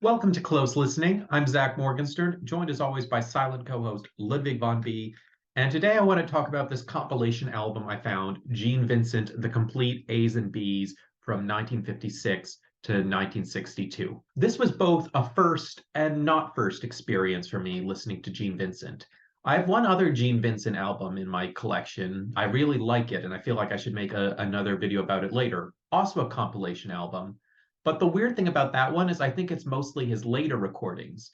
Welcome to Close Listening. I'm Zach Morgenstern, joined as always by silent co-host Ludwig von B. And today I want to talk about this compilation album I found, Gene Vincent, The Complete A's and B's from 1956 to 1962. This was both a first and not first experience for me listening to Gene Vincent. I have one other Gene Vincent album in my collection. I really like it, and I feel like I should make another video about it later. Also a compilation album. But the weird thing about that one is I think it's mostly his later recordings.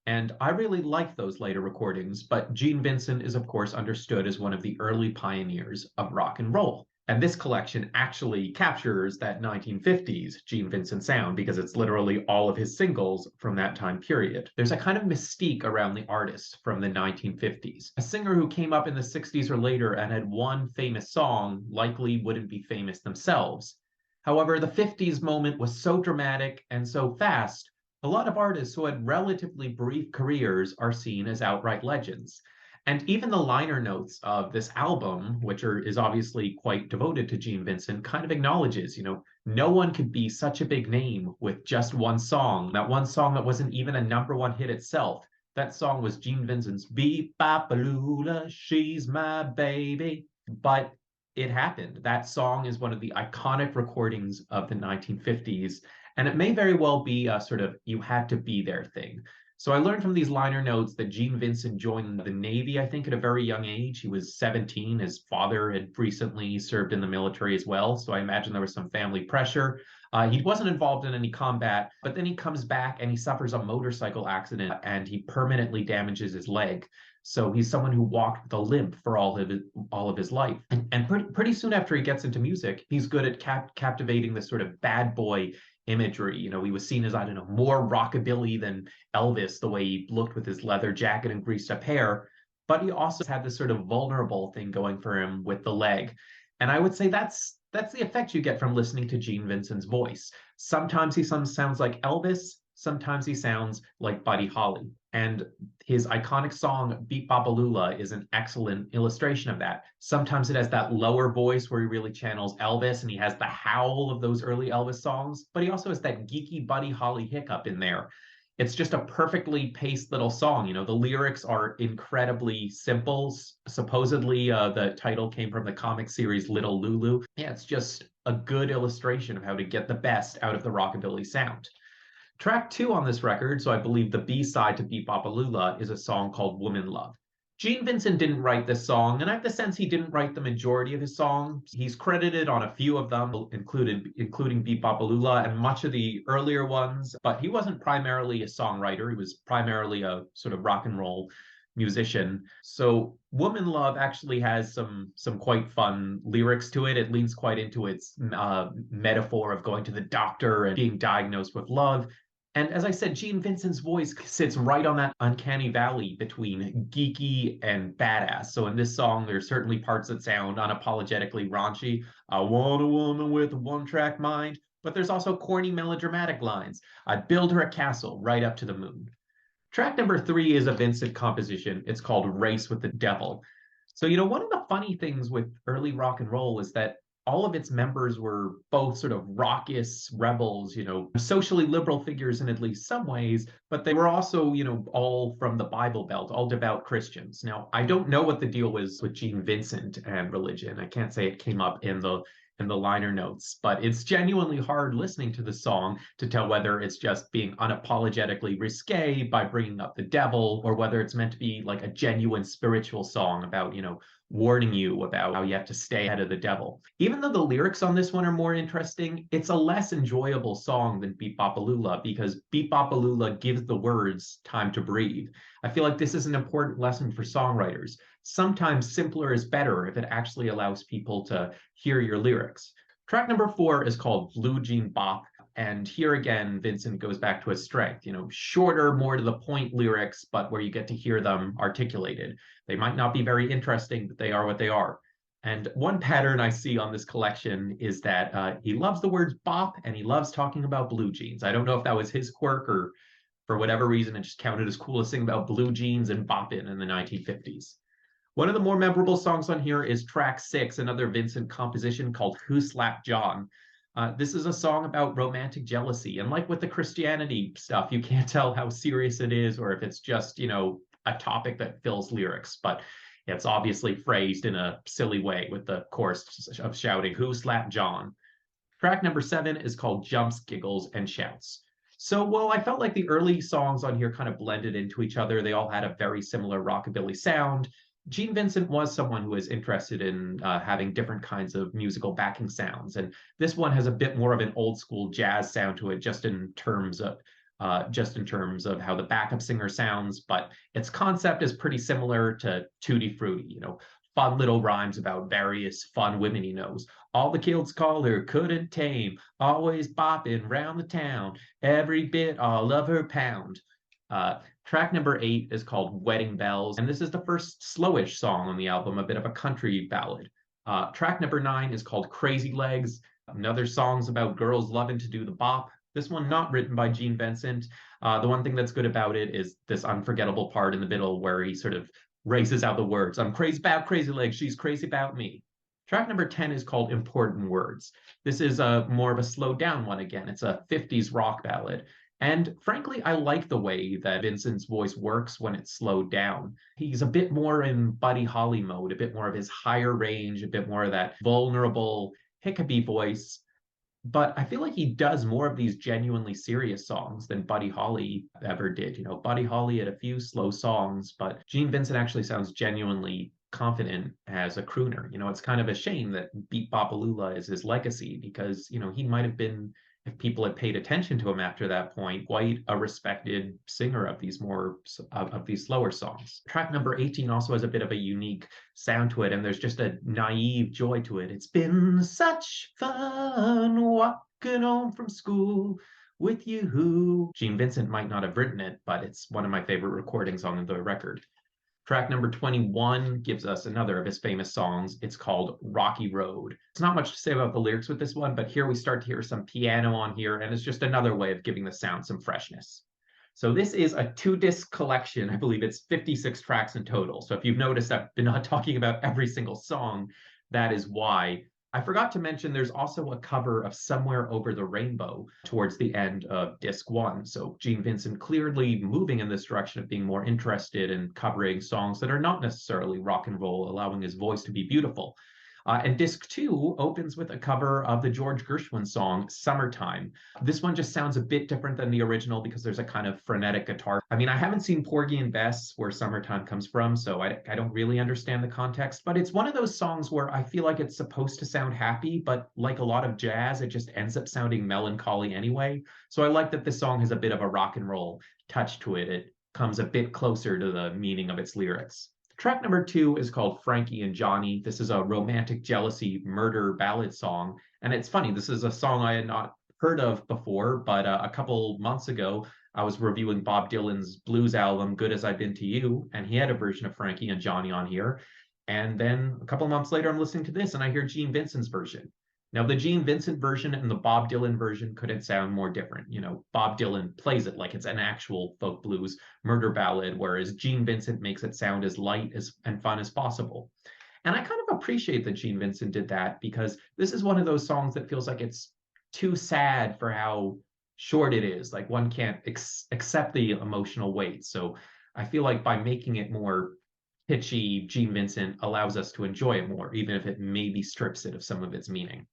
And I really like those later recordings, but Gene Vincent is, of course, understood as one of the early pioneers of rock and roll. And this collection actually captures that 1950s Gene Vincent sound because it's literally all of his singles from that time period. There's a kind of mystique around the artist from the 1950s. A singer who came up in the 60s or later and had one famous song likely wouldn't be famous themselves. However, the 50s moment was so dramatic and so fast, a lot of artists who had relatively brief careers are seen as outright legends. And even the liner notes of this album, is obviously quite devoted to Gene Vincent, kind of acknowledges, no one could be such a big name with just one song. That one song that wasn't even a number one hit itself. That song was Gene Vincent's Beep Bopalula, She's My Baby. But it happened. That song is one of the iconic recordings of the 1950s, and it may very well be a sort of you had to be there thing. So I learned from these liner notes that Gene Vincent joined the Navy, I think, at a very young age. He was 17. His father had recently served in the military as well, so I imagine there was some family pressure. He wasn't involved in any combat, but then he comes back and he suffers a motorcycle accident and he permanently damages his leg. So he's someone who walked with a limp for all of his life. And pretty soon after he gets into music, he's good at captivating this sort of bad boy imagery. He was seen as, I don't know, more rockabilly than Elvis, the way he looked with his leather jacket and greased up hair. But he also had this sort of vulnerable thing going for him with the leg. And I would say that's the effect you get from listening to Gene Vincent's voice. Sometimes he sounds like Elvis, sometimes he sounds like Buddy Holly. And his iconic song, Beep Bopalula, is an excellent illustration of that. Sometimes it has that lower voice where he really channels Elvis and he has the howl of those early Elvis songs, but he also has that geeky Buddy Holly hiccup in there. It's just a perfectly paced little song. The lyrics are incredibly simple. Supposedly, the title came from the comic series Little Lulu. Yeah, it's just a good illustration of how to get the best out of the rockabilly sound. Track 2 on this record, so I believe the B-side to Beep Bopalula, is a song called Woman Love. Gene Vincent didn't write this song, and I have the sense he didn't write the majority of his songs. He's credited on a few of them, including Beep Bopalula and much of the earlier ones, but he wasn't primarily a songwriter. He was primarily a sort of rock and roll musician. So Woman Love actually has some quite fun lyrics to it. It leans quite into its metaphor of going to the doctor and being diagnosed with love. And as I said, Gene Vincent's voice sits right on that uncanny valley between geeky and badass. So in this song, there's certainly parts that sound unapologetically raunchy. I want a woman with a one-track mind. But there's also corny melodramatic lines. I'd build her a castle right up to the moon. Track number 3 is a Vincent composition. It's called Race with the Devil. So, one of the funny things with early rock and roll is that all of its members were both sort of raucous rebels, socially liberal figures in at least some ways, but they were also, all from the Bible Belt, all devout Christians. Now, I don't know what the deal was with Gene Vincent and religion. I can't say it came up in the liner notes, but it's genuinely hard listening to the song to tell whether it's just being unapologetically risque by bringing up the devil or whether it's meant to be like a genuine spiritual song about, warning you about how you have to stay ahead of the devil. Even though the lyrics on this one are more interesting, it's a less enjoyable song than Beep Bopalula because Beep Bopalula gives the words time to breathe. I feel like this is an important lesson for songwriters. Sometimes simpler is better if it actually allows people to hear your lyrics. Track number 4 is called Blue Jean Bop. And here again, Vincent goes back to his strength, shorter, more to the point lyrics, but where you get to hear them articulated. They might not be very interesting, but they are what they are. And one pattern I see on this collection is that he loves the words bop and he loves talking about blue jeans. I don't know if that was his quirk or for whatever reason, it just counted as cool to sing about blue jeans and bopping in the 1950s. One of the more memorable songs on here is track 6, another Vincent composition called Who Slapped John. This is a song about romantic jealousy. And like with the Christianity stuff, you can't tell how serious it is or if it's just, a topic that fills lyrics. But it's obviously phrased in a silly way with the chorus of shouting, "Who slapped John?" Track number 7 is called Jumps, Giggles, and Shouts. So, well, I felt like the early songs on here kind of blended into each other. They all had a very similar rockabilly sound. Gene Vincent was someone who was interested in having different kinds of musical backing sounds, and this one has a bit more of an old school jazz sound to it, just in terms of how the backup singer sounds. But its concept is pretty similar to Tutti Frutti. Fun little rhymes about various fun women he knows. All the kids call her couldn't tame, always bopping round the town, every bit all of her pound. Track number 8 is called Wedding Bells, and this is the first slowish song on the album, a bit of a country ballad. Track number 9 is called Crazy Legs, another song's about girls loving to do the bop. This one not written by Gene Vincent. The one thing that's good about it is this unforgettable part in the middle where he sort of races out the words. I'm crazy about Crazy Legs. She's crazy about me. Track number 10 is called Important Words. This is a more of a slowed down one again. It's a 50s rock ballad. And frankly, I like the way that Vincent's voice works when it's slowed down. He's a bit more in Buddy Holly mode, a bit more of his higher range, a bit more of that vulnerable, hiccupy voice. But I feel like he does more of these genuinely serious songs than Buddy Holly ever did. Buddy Holly had a few slow songs, but Gene Vincent actually sounds genuinely confident as a crooner. It's kind of a shame that Beat Bopalula is his legacy because, he might have been, if people had paid attention to him after that point, quite a respected singer of these slower songs. Track number 18 also has a bit of a unique sound to it, and there's just a naive joy to it. It's been such fun walking home from school with you. Gene Vincent might not have written it, but it's one of my favorite recordings on the record. Track number 21 gives us another of his famous songs. It's called Rocky Road. It's not much to say about the lyrics with this one, but here we start to hear some piano on here, and it's just another way of giving the sound some freshness. So this is a 2-disc collection. I believe it's 56 tracks in total. So if you've noticed, I've been not talking about every single song. That is why. I forgot to mention there's also a cover of Somewhere Over the Rainbow towards the end of disc 1. So Gene Vincent clearly moving in this direction of being more interested in covering songs that are not necessarily rock and roll, allowing his voice to be beautiful. And disc 2 opens with a cover of the George Gershwin song Summertime. This one just sounds a bit different than the original because there's a kind of frenetic guitar. I mean, I haven't seen Porgy and Bess where Summertime comes from, so I don't really understand the context, but it's one of those songs where I feel like it's supposed to sound happy, but like a lot of jazz, it just ends up sounding melancholy anyway. So I like that this song has a bit of a rock and roll touch to it. It comes a bit closer to the meaning of its lyrics. Track number 2 is called Frankie and Johnny. This is a romantic jealousy murder ballad song. And it's funny, this is a song I had not heard of before, but a couple months ago, I was reviewing Bob Dylan's blues album, Good As I've Been to You, and he had a version of Frankie and Johnny on here. And then a couple months later, I'm listening to this and I hear Gene Vincent's version. Now, the Gene Vincent version and the Bob Dylan version couldn't sound more different. Bob Dylan plays it like it's an actual folk blues murder ballad, whereas Gene Vincent makes it sound as light and fun as possible. And I kind of appreciate that Gene Vincent did that because this is one of those songs that feels like it's too sad for how short it is. Like one can't accept the emotional weight. So I feel like by making it more pitchy, Gene Vincent allows us to enjoy it more, even if it maybe strips it of some of its meaning.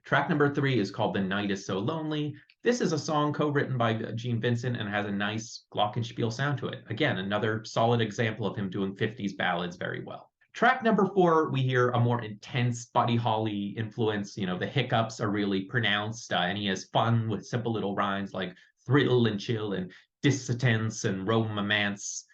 Track number 3 is called The Night Is So Lonely. This is a song co-written by Gene Vincent and has a nice glockenspiel sound to it. Again, another solid example of him doing 50s ballads very well. Track number 4, we hear a more intense Buddy Holly influence. The hiccups are really pronounced, and he has fun with simple little rhymes like thrill and chill and dissonance and romance.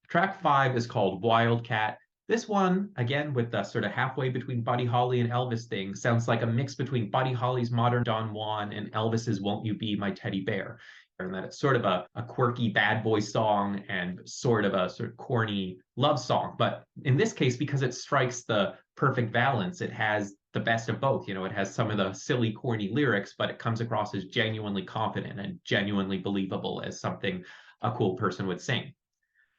Track 5 is called Wildcat. This one, again, with the sort of halfway between Buddy Holly and Elvis thing, sounds like a mix between Buddy Holly's Modern Don Juan and Elvis's Won't You Be My Teddy Bear. And that it's sort of a quirky bad boy song and sort of a sort of corny love song. But in this case, because it strikes the perfect balance, it has the best of both. It has some of the silly, corny lyrics, but it comes across as genuinely confident and genuinely believable as something a cool person would sing.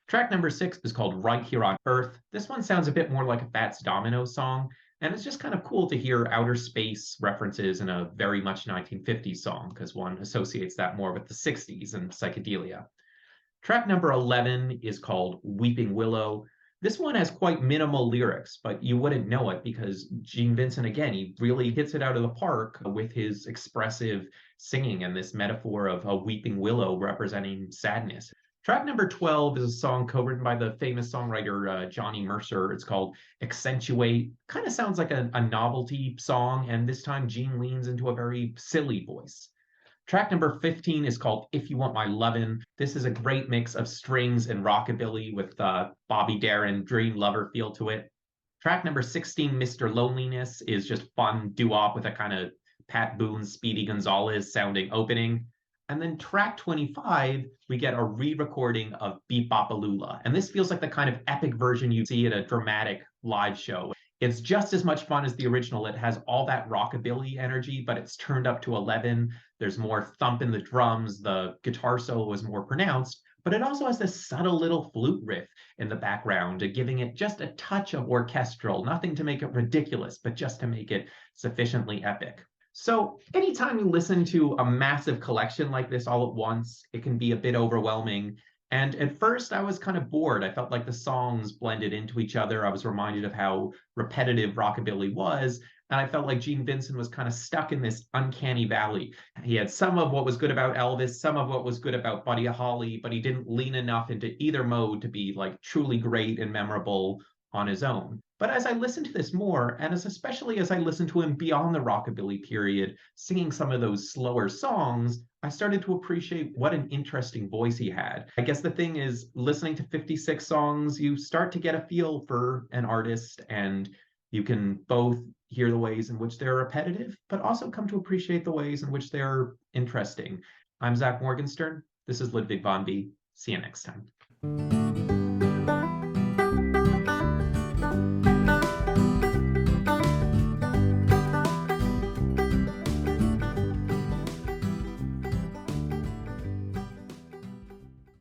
Track number 6 is called Right Here on Earth. This one sounds a bit more like a Fats Domino song. And it's just kind of cool to hear outer space references in a very much 1950s song because one associates that more with the 60s and psychedelia. Track number 11 is called Weeping Willow. This one has quite minimal lyrics, but you wouldn't know it because Gene Vincent, again, he really hits it out of the park with his expressive singing and this metaphor of a weeping willow representing sadness. Track number 12 is a song co-written by the famous songwriter Johnny Mercer. It's called Accentuate. Kind of sounds like a novelty song, and this time Gene leans into a very silly voice. Track number 15 is called If You Want My Lovin'. This is a great mix of strings and rockabilly with Bobby Darin dream lover feel to it. Track number 16, Mr. Loneliness, is just fun doo-wop with a kind of Pat Boone, Speedy Gonzalez sounding opening. And then track 25, we get a re-recording of Beep Bopalula. And this feels like the kind of epic version you see at a dramatic live show. It's just as much fun as the original. It has all that rockabilly energy, but it's turned up to 11. There's more thump in the drums. The guitar solo is more pronounced, but it also has this subtle little flute riff in the background, giving it just a touch of orchestral, nothing to make it ridiculous, but just to make it sufficiently epic. So anytime you listen to a massive collection like this all at once, it can be a bit overwhelming. And at first, I was kind of bored. I felt like the songs blended into each other. I was reminded of how repetitive rockabilly was. And I felt like Gene Vincent was kind of stuck in this uncanny valley. He had some of what was good about Elvis, some of what was good about Buddy Holly, but he didn't lean enough into either mode to be like truly great and memorable on his own. But as I listened to this more, and especially as I listened to him beyond the rockabilly period, singing some of those slower songs, I started to appreciate what an interesting voice he had. I guess the thing is, listening to 56 songs, you start to get a feel for an artist, and you can both hear the ways in which they're repetitive, but also come to appreciate the ways in which they're interesting. I'm Zach Morgenstern. This is Ludwig von B. See you next time.